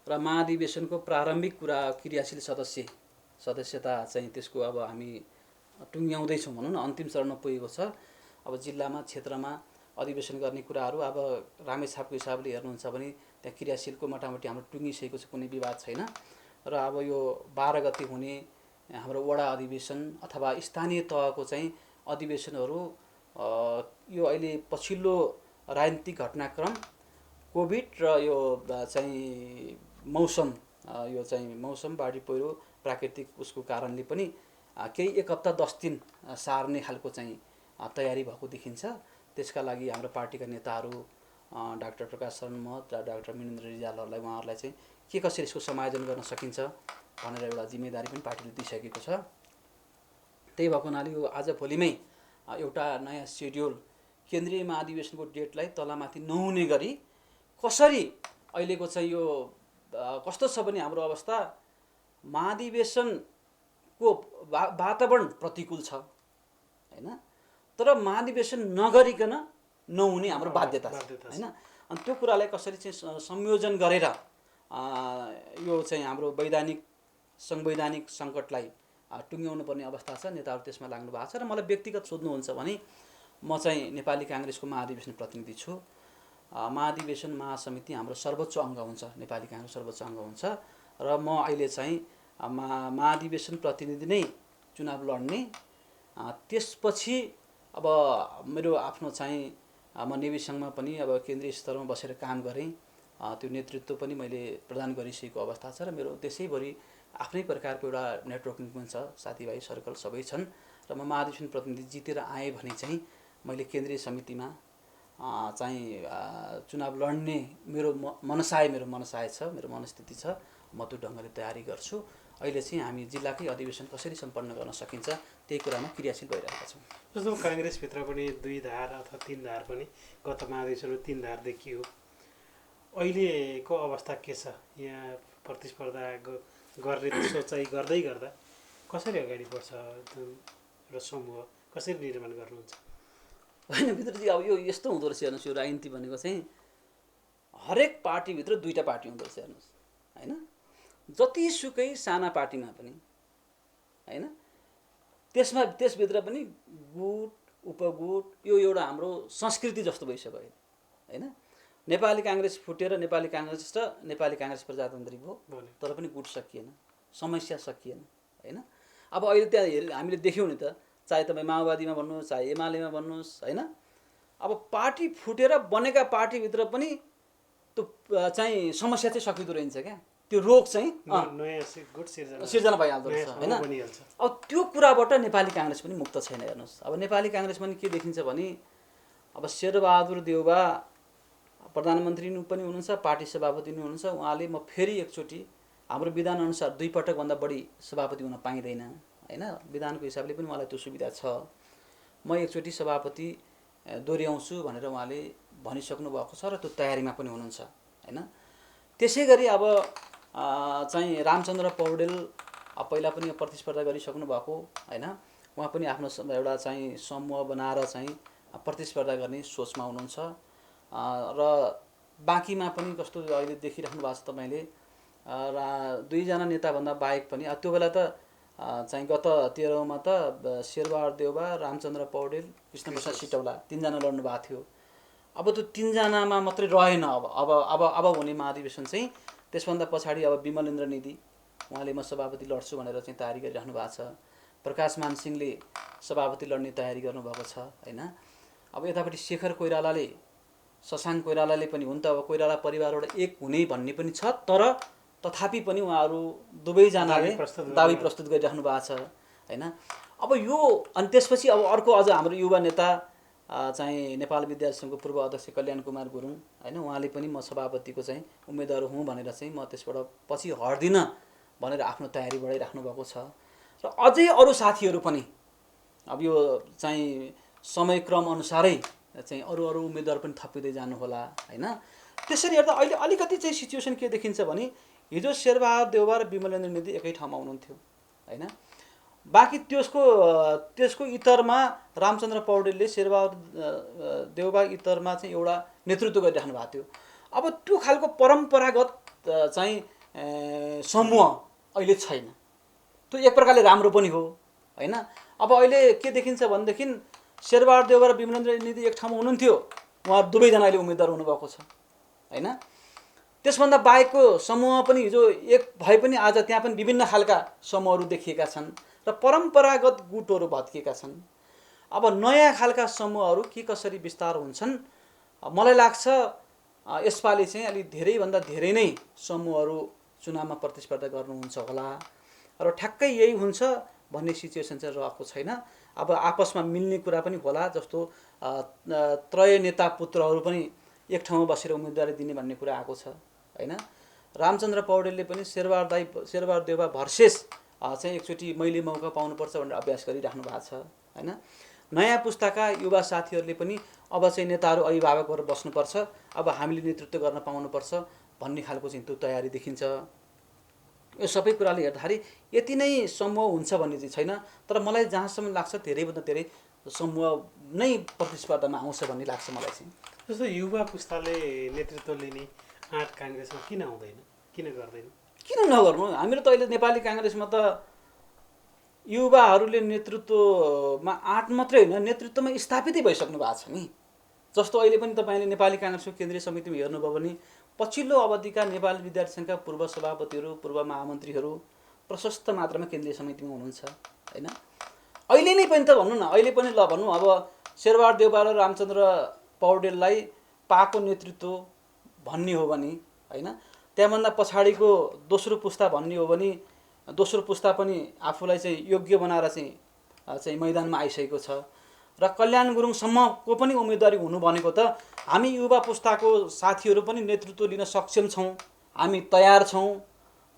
र महाधिवेशनको प्रारम्भिक कुरा क्रियाशील सदस्यता चाहिँ त्यसको अब हामी टुङ्ग्याउँदैछौँ भनौँ न, अन्तिम चरणमा पुगेको छ। अब जिल्लामा क्षेत्रमा अधिवेशन गर्ने कुराहरू अब रामेछापको हिसाबले हेर्नुहुन्छ भने त्यहाँ क्रियाशीलको मोटामोटी हाम्रो टुङ्गिसकेको छ, कुनै विवाद छैन। र अब यो 12 गते हुने हाम्रो वडा अधिवेशन अथवा स्थानीय तहको चाहिँ अधिवेशनहरू यो अहिले पछिल्लो राजनीतिक घटनाक्रम कोभिड र यो चाहिँ मौसम बाढी पहिरो प्राकृतिक उसको कारणले पनि केही 1 हप्ता 10 दिन सार्ने खालको चाहिँ तयारी भएको देखिन्छ। त्यसका लागि हाम्रो पार्टीका नेताहरू डाक्टर प्रकाश शरण महत र डाक्टर मिनेन्द्र रिजालहरूलाई उहाँहरूलाई चाहिँ के कसरी यसको समायोजन गर्न सकिन्छ भनेर एउटा जिम्मेदारी पनि पार्टीले दिइसकेको छ। त्यही भएको हुनाले यो आज भोलिमै एउटा नयाँ सेड्युल केन्द्रीय महाधिवेशनको डेटलाई तलमाथि नहुने गरी कसरी अहिलेको चाहिँ यो कस्तो छ भने हाम्रो अवस्था महाधिवेशनको वातावरण प्रतिकूल छ हैन, तर महाधिवेशन नगरिकन नहुने हाम्रो बाध्यता छ हैन। अनि त्यो कुरालाई कसरी चाहिँ संयोजन गरेर यो चाहिँ हाम्रो संवैधानिक सङ्कटलाई टुङ्ग्याउनु पर्ने अवस्था छ। नेताहरू त्यसमा लाग्नु भएको छ र मलाई व्यक्तिगत सोध्नुहुन्छ भने म चाहिँ नेपाली काङ्ग्रेसको महाधिवेशन प्रतिनिधि छु। महाधिवेशन महासमिति हाम्रो सर्वोच्च अङ्ग हुन्छ, नेपाली काङ्ग्रेस सर्वोच्च अङ्ग हुन्छ र म अहिले चाहिँ महाधिवेशन प्रतिनिधि नै चुनाव लड्ने। त्यसपछि अब मेरो आफ्नो चाहिँ म नेभी सङ्घमा पनि अब केन्द्रीय स्तरमा बसेर काम गरेँ, त्यो नेतृत्व पनि मैले प्रदान गरिसकेको अवस्था छ र मेरो देशैभरि आफ्नै प्रकारको एउटा नेटवर्किङ पनि छ, साथीभाइ सर्कल सबै छन् र म महाधिवेशन प्रतिनिधि जितेर आएँ भने चाहिँ मैले केन्द्रीय समितिमा चाहिँ चुनाव लड्ने मेरो मनसाय छ, मेरो मनस्थिति छ। म त्यो ढङ्गले तयारी गर्छु। अहिले चाहिँ हामी जिल्लाकै अधिवेशन कसरी सम्पन्न गर्न सकिन्छ त्यही कुरामा क्रियाशील भइरहेका छौँ। जस्तो काङ्ग्रेसभित्र पनि 2 धार अथवा 3 धार पनि गत महाधिवेशनमा 3 धार देखियो। अहिलेको अवस्था के छ? यहाँ प्रतिस्पर्धा गर्ने सोचाइ गर्दै गर्दा कसरी अगाडि बढ्छ र समूह कसरी निर्माण गर्नुहुन्छ? होइन भित्रजी, अब यो यस्तो हुँदो रहेछ हेर्नुहोस्, यो राजनीति भनेको चाहिँ हरेक पार्टीभित्र 2टा पार्टी हुँदो रहेछ हेर्नुहोस् होइन। जतिसुकै साना पार्टीमा पनि होइन, त्यसभित्र पनि गुट उपगुट यो एउटा हाम्रो संस्कृति जस्तो भइसक्यो होइन। नेपाली काङ्ग्रेस फुटेर नेपाली काङ्ग्रेस र नेपाली काङ्ग्रेस प्रजातान्त्रिक हो, तर पनि गुट सकिएन, समस्या सकिएन होइन। अब अहिले त्यहाँ हामीले देख्यौँ नि त, चाहे तपाईँ माओवादीमा भन्नुहोस् चाहे एमालेमा भन्नुहोस् होइन, अब पार्टी फुटेर बनेका पार्टीभित्र पनि त्यो चाहिँ समस्या चाहिँ सकिँदो रहन्छ क्या, त्यो रोग चाहिँ सिर्जना भइहाल्दो रहेछ होइन। अब त्यो कुराबाट नेपाली काङ्ग्रेस पनि मुक्त छैन हेर्नुहोस्। अब नेपाली काङ्ग्रेस पनि के देखिन्छ भने अब शेरबहादुर देउवा प्रधानमन्त्री पनि हुनुहुन्छ, पार्टी सभापति पनि हुनुहुन्छ, उहाँले म फेरि एकचोटि हाम्रो विधानअनुसार 2 पटकभन्दा बढी सभापति हुन पाइँदैन होइन, विधानको हिसाबले पनि उहाँलाई त्यो सुविधा छ। म एकचोटि सभापति दोहोऱ्याउँछु भनेर उहाँले भनिसक्नु भएको छ र त्यो तयारीमा पनि हुनुहुन्छ होइन। त्यसै गरी अब चाहिँ रामचन्द्र पौडेल पहिला पनि प्रतिस्पर्धा गरिसक्नु भएको होइन, उहाँ पनि आफ्नो एउटा चाहिँ समूह बनाएर चाहिँ प्रतिस्पर्धा गर्ने सोचमा हुनुहुन्छ। र बाँकीमा पनि कस्तो अहिले देखिराख्नु भएको छ तपाईँले 2 जना नेताभन्दा बाहेक पनि त्यो बेला त चाहिँ गत 13औंमा त शेरबहादुर देउवा, रामचन्द्र पौडेल, कृष्णप्रसाद सिटौला 3 जना लड्नु भएको थियो। अब त्यो 3 जनामा मात्रै रहेन। अब हुने महाधिवेशन चाहिँ त्यसभन्दा पछाडि अब विमलेन्द्र निधि उहाँले म सभापति लड्छु भनेर चाहिँ तयारी गरिराख्नु भएको छ। प्रकाश मानसिंहले सभापति लड्ने तयारी गर्नुभएको छ होइन। अब यतापट्टि शेखर कोइरालाले शशाङ्क कोइरालाले पनि हुन त अब कोइराला परिवारबाट एक हुने भन्ने पनि छ, तर तथापि पनि उहाँहरू दुवैजनाले दाबी प्रस्तुत गरिराख्नु भएको छ हैन। अब यो अनि त्यसपछि अब अर्को अझ हाम्रो युवा नेता चाहिँ नेपाल विद्यार्थी सङ्घको पूर्व अध्यक्ष कल्याण कुमार गुरुङ हैन, उहाँले पनि म सभापतिको चाहिँ उम्मेदवार हुँ भनेर चाहिँ म त्यसबाट पछि हट्दिनँ भनेर आफ्नो तयारी बढाइराख्नु भएको छ। र अझै अरू साथीहरू पनि अब यो चाहिँ समयक्रम अनुसारै चाहिँ अरू उम्मेदवार पनि थपिँदै जानु होला हैन। त्यसरी हेर्दा अहिले अलिकति चाहिँ सिचुएसन के देखिन्छ भने हिजो शेरबहादुर देउवा र विमलेन्द्र निधि एकै ठाउँमा हुनुहुन्थ्यो हैन। बाँकी त्यसको इतरमा रामचन्द्र पौडेलले शेरबहादुर देउवा इतरमा चाहिँ एउटा नेतृत्व गरिराख्नु भएको थियो। अब त्यो खालको परम्परागत चाहिँ समूह अहिले छैन। त्यो एक प्रकारले राम्रो पनि हो हैन। अब अहिले के देखिन्छ भनेदेखि शेरबहादुर देउवा र विमलेन्द्र निधि एक ठाउँमा हुनुहुन्थ्यो, उहाँहरू दुवैजना अहिले उम्मेदवार हुनुभएको छ हैन। त्यसभन्दा बाहेकको समूह पनि हिजो एक भए पनि आज त्यहाँ पनि विभिन्न खालका समूहहरू देखिएका छन् र परम्परागत गुटहरू भत्किएका छन्। अब नयाँ खालका समूहहरू के कसरी विस्तार हुन्छन्, मलाई लाग्छ यसपालि चाहिँ अलि धेरैभन्दा धेरै नै समूहहरू चुनावमा प्रतिस्पर्धा गर्नुहुन्छ होला र ठ्याक्कै यही हुन्छ भन्ने सिचुएसन चाहिँ रहेको छैन। अब आपसमा मिल्ने कुरा पनि होला, जस्तो त्रय नेता पुत्रहरू पनि एक ठाउँमा बसेर उम्मेदवारी दिने भन्ने कुरा आएको छ हैन। रामचन्द्र पौडेलले पनि शेरबहादुर देउवा भर्सेस चाहिँ एकचोटि मैले मौका पाउनुपर्छ भनेर अभ्यास गरिराख्नु भएको छ हैन। नयाँ पुस्ताका युवा साथीहरूले पनि अब चाहिँ नेताहरू अभिभावक भएर बस्नुपर्छ, अब हामीले नेतृत्व गर्न पाउनुपर्छ भन्ने खालको चाहिँ त्यो तयारी देखिन्छ। यो सबै कुराले हेर्दाखेरि यति नै समूह हुन्छ भन्ने चाहिँ छैन, तर मलाई जहाँसम्म लाग्छ धेरैभन्दा धेरै समूह नै प्रतिस्पर्धामा आउँछ भन्ने लाग्छ मलाई चाहिँ। जस्तो युवा पुस्ताले नेतृत्व लिने आँट काङ्ग्रेसमा किन आउँदैन, किन गर्दैन? किन नगर्नु? हामीहरू त अहिले नेपाली काङ्ग्रेसमा त युवाहरूले नेतृत्वमा आँट मात्रै होइन, नेतृत्वमा स्थापितै भइसक्नु भएको छ नि। जस्तो अहिले पनि तपाईँले नेपाली काङ्ग्रेसको केन्द्रीय समितिमा हेर्नुभयो भने पछिल्लो अवधिका नेपाली विद्यार्थी सङ्घका पूर्व सभापतिहरू, पूर्व महामन्त्रीहरू प्रशस्त मात्रामा केन्द्रीय समितिमा हुनुहुन्छ हैन। अहिले नै पनि त भन्नु न, अहिले पनि ल भनौँ अब शेरबहादुर देउवा र रामचन्द्र पौडेललाई पाको नेतृत्व भन्ने हो भने हैन, त्यहाँभन्दा पछाडिको दोस्रो पुस्ता भन्ने हो भने दोस्रो पुस्ता पनि आफूलाई चाहिँ योग्य बनाएर चाहिँ मैदानमा आइसकेको छ र कल्याण गुरुङसम्मको पनि उम्मेदवारी हुनु भनेको त हामी युवा पुस्ताको साथीहरू पनि नेतृत्व लिन सक्षम छौँ, हामी तयार छौँ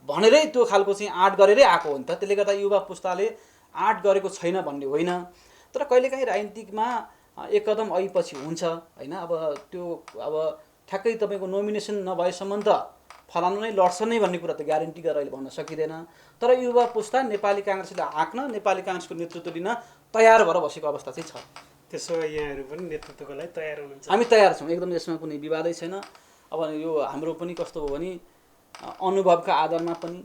भनेरै त्यो खालको चाहिँ आँट गरेरै आएको हो नि त। त्यसले गर्दा युवा पुस्ताले आँट गरेको छैन भन्ने होइन, तर कहिलेकाहीँ राजनीतिकमा एक कदम अघि पछि हुन्छ हैन। अब त्यो अब ठ्याक्कै तपाईँको नोमिनेसन नभएसम्म त फलानु नै लड्छ नै भन्ने कुरा त ग्यारेन्टी गरेर अहिले भन्न सकिँदैन, तर युवा पुस्ता नेपाली काङ्ग्रेसले हाँक्न, नेपाली काङ्ग्रेसको नेतृत्व लिन तयार भएर बसेको अवस्था चाहिँ छ। त्यसो भए यहाँहरू पनि नेतृत्वको लागि तयार हुनुहुन्छ? हामी तयार छौँ एकदम, यसमा कुनै विवादै छैन। अब यो हाम्रो पनि कस्तो हो भने अनुभवका आधारमा पनि,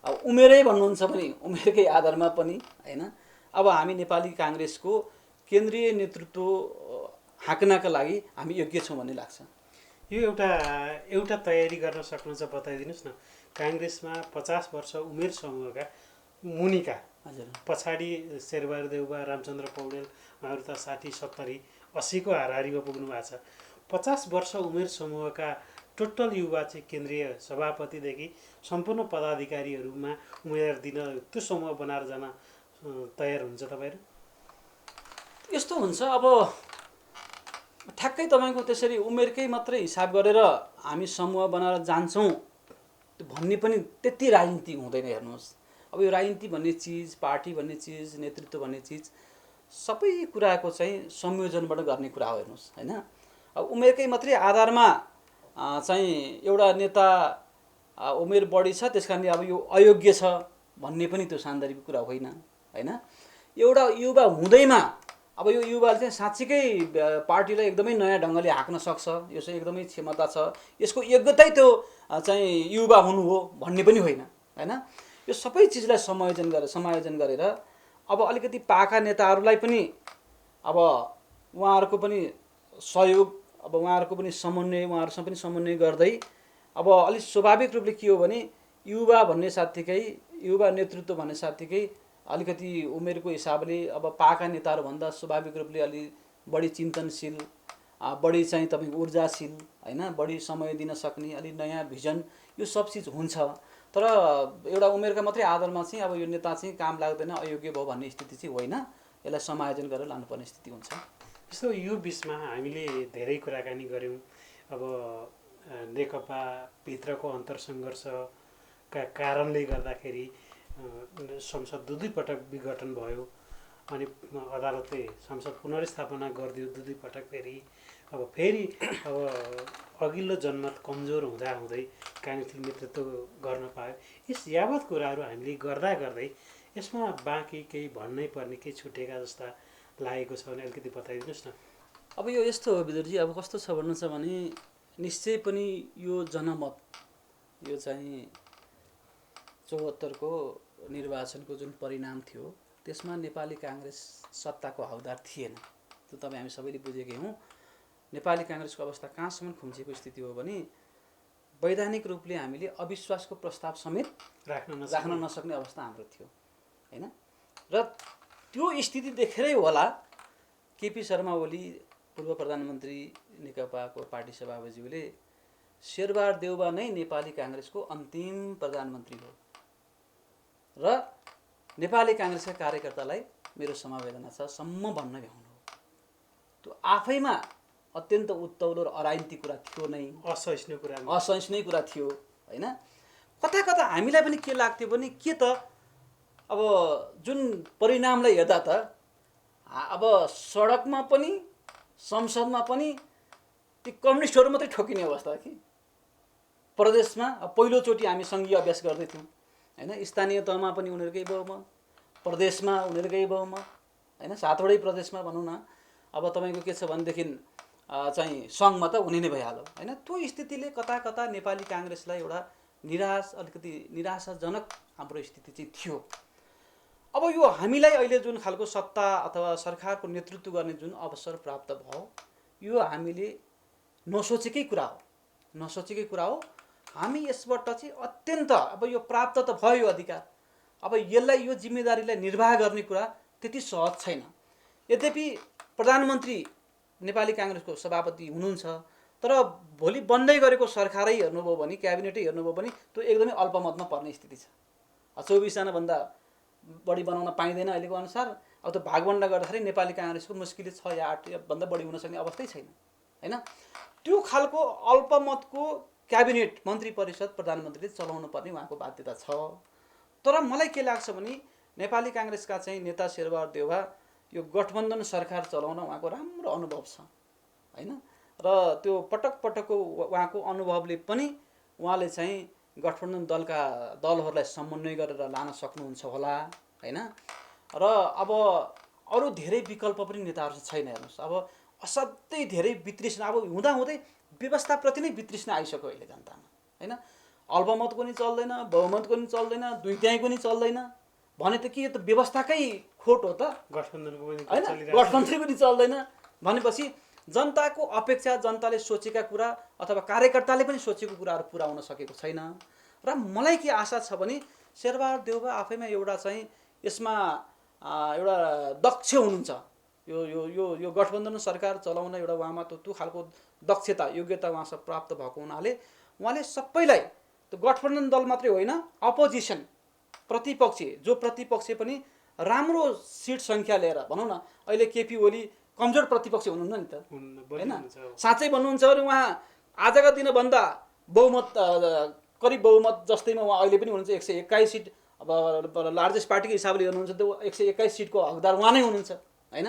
अब उमेरै भन्नुहुन्छ भने उमेरकै आधारमा पनि हैन, अब हामी नेपाली काङ्ग्रेसको केन्द्रीय नेतृत्व हाँक्नका लागि हामी योग्य छौँ भन्ने लाग्छ। यो एउटा तयारी गर्न सक्नुहुन्छ, बताइदिनुहोस् न। काङ्ग्रेसमा 50 वर्ष उमेर समूहका मुनिका पछाडि शेरबहादुर देउवा, रामचन्द्र पौडेल, उहाँहरू त 60, 70, 80 को हाराहारीमा पुग्नु भएको छ। 50 वर्ष उमेर समूहका टोटल युवा चाहिँ केन्द्रीय सभापतिदेखि सम्पूर्ण पदाधिकारीहरूमा उम्मेदवार दिन त्यो समूह बनाएर जान तयार हुन्छ तपाईँहरू? यस्तो हुन्छ अब ठ्याक्कै तपाईँको त्यसरी उमेरकै मात्रै हिसाब गरेर हामी समूह बनाएर जान्छौँ भन्ने पनि त्यति राजनीति हुँदैन। हेर्नुहोस्, अब यो राजनीति भन्ने चिज, पार्टी भन्ने चिज, नेतृत्व भन्ने चिज सबै कुराको चाहिँ संयोजनबाट गर्ने कुरा हो। हेर्नुहोस् हैन, अब उमेरकै मात्रै आधारमा चाहिँ एउटा नेता उमेर बढी छ त्यस कारणले अब यो अयोग्य छ भन्ने पनि त्यो सान्दर्भिक कुरा होइन हैन। एउटा युवा हुँदैमा अब यो युवाले चाहिँ साँच्चीकै पार्टीलाई एकदमै नयाँ ढङ्गले हाँक्न सक्छ, यो चाहिँ एकदमै क्षमता छ, यसको योग्यतै त्यो चाहिँ युवा हुनु हो भन्ने पनि होइन हैन। यो सबै चिजलाई समायोजन गरेर अब अलिकति पाका नेताहरूलाई पनि अब उहाँहरूको पनि सहयोग, अब उहाँहरूको पनि समन्वय, उहाँहरूसँग पनि समन्वय गर्दै अब अलिक स्वाभाविक रूपले के हो भने युवा भन्ने साथीकै, युवा नेतृत्व भन्ने साथीकै अलिकति उमेरको हिसाबले अब पाका नेताहरूभन्दा स्वाभाविक रूपले अलि बढी चिन्तनशील बढी चाहिँ तपाईँको ऊर्जाशील होइन, बढी समय दिन सक्ने, अलि नयाँ भिजन, यो सब चिज हुन्छ। तर एउटा उमेरका मात्रै आधारमा चाहिँ अब यो नेता चाहिँ काम लाग्दैन, अयोग्य भयो भन्ने स्थिति चाहिँ होइन। यसलाई समायोजन गरेर लानुपर्ने स्थिति हुन्छ। यस्तो यो बिचमा हामीले धेरै कुराकानी गऱ्यौँ। अब नेकपा भित्रको अन्तरसङ्घर्षका कारणले गर्दाखेरि संसद दुई पटक विघटन भयो, अनि अदालतले संसद पुनर्स्थापना गरिदियो दुई पटक फेरि। अब फेरि अब अघिल्लो जनमत कमजोर हुँदा हुँदै काङ्ग्रेसले नेतृत्व गर्न पायो। यस यावत कुराहरू हामीले गर्दा गर्दै यसमा बाँकी केही भन्नै पर्ने, केही छुटेका जस्ता लागेको छ भने अलिकति बताइदिनुहोस् न। अब यो यस्तो हो विदुरजी, अब कस्तो छ भन्नु छ भने निश्चय पनि यो जनमत, यो चाहिँ 74को निर्वाचनको जुन परिणाम थियो त्यसमा नेपाली काङ्ग्रेस सत्ताको हकदार थिएन। त्यो तपाईँ हामी सबैले बुझेकै हौँ। नेपाली काङ्ग्रेसको अवस्था कहाँसम्म खुम्चिएको स्थिति हो भने वैधानिक रूपले हामीले अविश्वासको प्रस्ताव समेत राख्न नसक्ने अवस्था हाम्रो थियो होइन। र त्यो स्थिति देखेरै होला केपी शर्मा ओली पूर्व प्रधानमन्त्री नेकपाको पार्टी सभापतिज्यूले शेरबहादुर देउवा नै नेपाली काङ्ग्रेसको अन्तिम प्रधानमन्त्री हो र नेपाली काङ्ग्रेसका कार्यकर्तालाई मेरो समवेदना छ सम्म भन्न भ्याउनु हो। त्यो आफैमा अत्यन्त उत्तौलो र अराइन्ती कुरा थियो नै, असहिष्णुय कुरा थियो होइन। कता कता हामीलाई पनि के लाग्थ्यो भने के त अब जुन परिणामलाई हेर्दा त अब सडकमा पनि संसदमा पनि ती कम्युनिस्टहरू मात्रै ठोकिने अवस्था कि। प्रदेशमा पहिलोचोटि हामी सङ्घीय अभ्यास गर्दैथ्यौँ होइन, स्थानीय तहमा पनि उनीहरूकै बहुमत, प्रदेशमा उनीहरूकै बहुमत होइन, 7वटै प्रदेशमा भनौँ न। अब तपाईँको के छ भनेदेखि चाहिँ सङ्घमा त हुने नै भइहाल्यो होइन। त्यो स्थितिले कता कता नेपाली काङ्ग्रेसलाई एउटा अलिकति निराशाजनक हाम्रो स्थिति चाहिँ थियो। अब यो हामीलाई अहिले जुन खालको सत्ता अथवा सरकारको नेतृत्व गर्ने जुन अवसर प्राप्त भयो, यो हामीले नसोचेकै कुरा हो। हामी यसबाट चाहिँ अत्यन्त अब यो प्राप्त त भयो अधिकार, अब यसलाई यो जिम्मेदारीलाई निर्वाह गर्ने कुरा त्यति सहज छैन। यद्यपि प्रधानमन्त्री नेपाली काङ्ग्रेसको सभापति हुनुहुन्छ, तर भोलि बन्दै गरेको सरकारै हेर्नुभयो भने, क्याबिनेटै हेर्नुभयो भने त्यो एकदमै अल्पमतमा पर्ने स्थिति छ। 24 जनाभन्दा बढी बनाउन पाइँदैन अहिलेको अनुसार। अब त्यो भागभण्डा गर्दाखेरि नेपाली काङ्ग्रेसको मुस्किलले 6 या 8 भन्दा बढी हुन सक्ने अवस्थै छैन होइन। त्यो खालको अल्पमतको क्याबिनेट, मन्त्री परिषद प्रधानमन्त्रीले चलाउनु पर्ने उहाँको बाध्यता छ। तर मलाई के लाग्छ भने नेपाली काङ्ग्रेसका चाहिँ नेता शेरबहादुर देउवा यो गठबन्धन सरकार चलाउन उहाँको राम्रो अनुभव छ होइन। र त्यो पटकको उहाँको अनुभवले पनि उहाँले चाहिँ गठबन्धन दलहरूलाई समन्वय गरेर लान सक्नुहुन्छ होला होइन। र अब अरू धेरै विकल्प पनि नेताहरू छैन। हेर्नुहोस् अब असाध्यै धेरै वितृष्णा, अब हुँदाहुँदै व्यवस्थाप्रति नै वितृष्णा आइसक्यो अहिले जनतामा होइन। अल्पमतको नि चल्दैन, बहुमतको नि चल्दैन, दुई त्याइको नि चल्दैन भने त के यो त व्यवस्थाकै खोट हो त, गठबन्धनको पनि चल्दैन भनेपछि जनताको अपेक्षा, जनताले सोचेका कुरा अथवा कार्यकर्ताले पनि सोचेको कुराहरू पुरा हुन सकेको छैन। र मलाई के आशा छ भने शेरबहादुर देउवा आफैमा एउटा चाहिँ यसमा एउटा दक्ष हुनुहुन्छ। यो यो यो यो गठबन्धन सरकार चलाउन एउटा उहाँमा त्यो खालको दक्षता, योग्यता उहाँसँग प्राप्त भएको हुनाले उहाँले सबैलाई, त्यो गठबन्धन दल मात्रै होइन, अपोजिसन प्रतिपक्ष पनि राम्रो सिट सङ्ख्या लिएर भनौँ न। अहिले केपी ओली कमजोर प्रतिपक्ष हुनुहुन्न नि त होइन। साँच्चै भन्नुहुन्छ भने उहाँ आजका दिनभन्दा करिब बहुमत जस्तैमा उहाँ अहिले पनि हुनुहुन्छ। 121 सिट, अब लार्जेस्ट पार्टीको हिसाबले हेर्नुहुन्छ त 121 सिटको हकदार उहाँ नै हुनुहुन्छ होइन।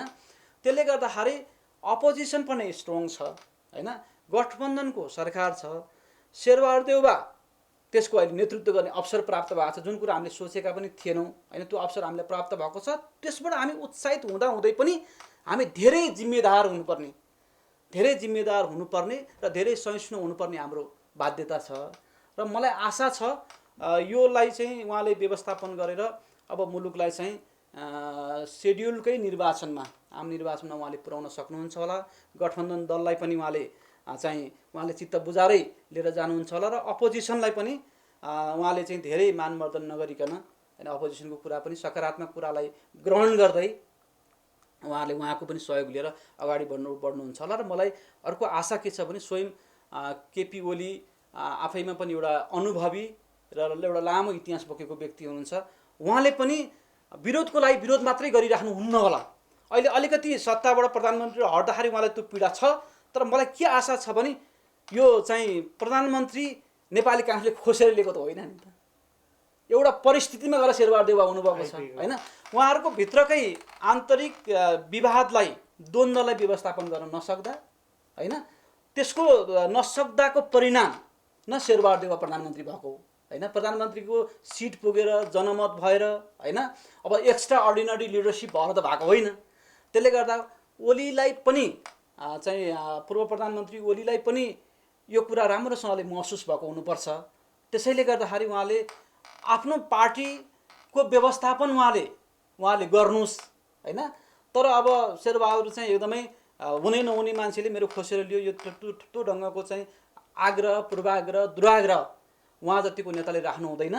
त्यसले गर्दाखेरि अपोजिसन पनि स्ट्रङ छ होइन। गठबन्धनको सरकार छ, शेरबहादुर देउवा त्यसको अहिले नेतृत्व गर्ने अवसर प्राप्त भएको छ। जुन कुरा हामीले सोचेका पनि थिएनौँ होइन, त्यो अवसर हामीलाई प्राप्त भएको छ। त्यसबाट हामी उत्साहित हुँदै पनि हामी धेरै जिम्मेदार हुनुपर्ने र धेरै सहिष्णु हुनुपर्ने हाम्रो बाध्यता छ। र मलाई आशा छ योलाई चाहिँ उहाँले व्यवस्थापन गरेर अब मुलुकलाई चाहिँ सेड्युलकै निर्वाचनमा, आम निर्वाचनमा उहाँले पुर्याउन सक्नुहुन्छ होला। गठबन्धन दललाई पनि उहाँले चित्त बुझाएरै लिएर जानुहुन्छ होला। र अपोजिसनलाई पनि उहाँले चाहिँ धेरै मानमर्दन नगरिकन होइन, अपोजिसनको कुरा पनि सकारात्मक कुरालाई ग्रहण गर्दै उहाँले उहाँको पनि सहयोग लिएर अगाडि बढ्नुहुन्छ होला। र मलाई अर्को आशा के छ भने स्वयं केपी ओली आफैमा पनि एउटा अनुभवी र एउटा लामो इतिहास बोकेको व्यक्ति हुनुहुन्छ। उहाँले पनि विरोधको लागि विरोध मात्रै गरिराख्नुहुन्न होला। अहिले अलिकति सत्ताबाट प्रधानमन्त्री हट्दाखेरि उहाँलाई त्यो पीडा छ, तर मलाई के आशा छ भने यो चाहिँ प्रधानमन्त्री नेपाली काङ्ग्रेसले खोसेर लिएको त होइन नि त, एउटा परिस्थितिमा गएर शेरबहादुर देउवा हुनुभएको छ होइन। उहाँहरूको भित्रकै आन्तरिक विवादलाई द्वन्द्वलाई व्यवस्थापन गर्न नसक्दा होइन, त्यसको नसक्दाको परिणाम न शेरबहादुर देउवा प्रधानमन्त्री भएको होइन, प्रधानमन्त्रीको सिट पुगेर जनमत भएर होइन, अब एक्स्ट्रा अर्डिनरी लिडरसिप भएर त भएको होइन। त्यसले गर्दा ओलीलाई पनि चाहिँ पूर्व प्रधानमन्त्री ओलीलाई पनि यो कुरा राम्रोसँगले महसुस भएको हुनुपर्छ। त्यसैले गर्दाखेरि उहाँले आफ्नो पार्टीको व्यवस्थापन उहाँले गर्नुहोस् होइन। तर अब शेरबहादुर चाहिँ एकदमै हुनै नहुने मान्छेले मेरो खोसेर लियो यो त्यो ढङ्गको चाहिँ आग्रह पूर्वाग्रह दुराग्रह उहाँ जतिको नेताले राख्नु हुँदैन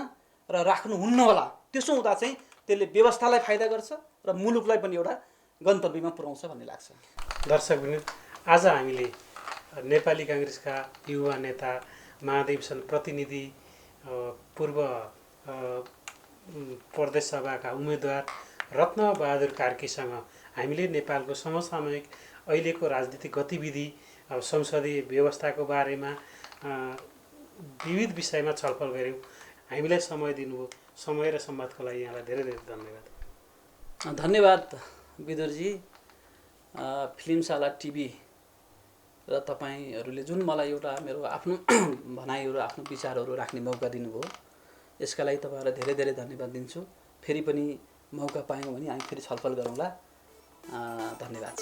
र राख्नुहुन्न होला। त्यसो हुँदा चाहिँ त्यसले व्यवस्थालाई फाइदा गर्छ र मुलुकलाई पनि एउटा गन्तव्यमा पुर्याउँछ भन्ने लाग्छ। दर्शकवृन्द, आज हामीले नेपाली काङ्ग्रेसका युवा नेता महाधिवेशन प्रतिनिधि पूर्व प्रदेश सभाका उम्मेदवार रत्नबहादुर कार्कीसँग हामीले नेपालको समसामयिक अहिलेको राजनीतिक गतिविधि संसदीय व्यवस्थाको बारेमा विविध विषयमा छलफल गऱ्यौँ। हामीलाई समय दिनुभयो, समय र संवादको लागि यहाँलाई धेरै धेरै धन्यवाद। धन्यवाद विदुरजी। फिल्मशाला टिभी र तपाईँहरूले जुन मलाई एउटा मेरो आफ्नो भनाइहरू आफ्नो विचारहरू राख्ने मौका दिनुभयो, यसका लागि तपाईँहरूलाई धेरै धेरै धन्यवाद दिन्छु। फेरि पनि मौका पायौँ भने हामी फेरि छलफल गरौँला। धन्यवाद छ।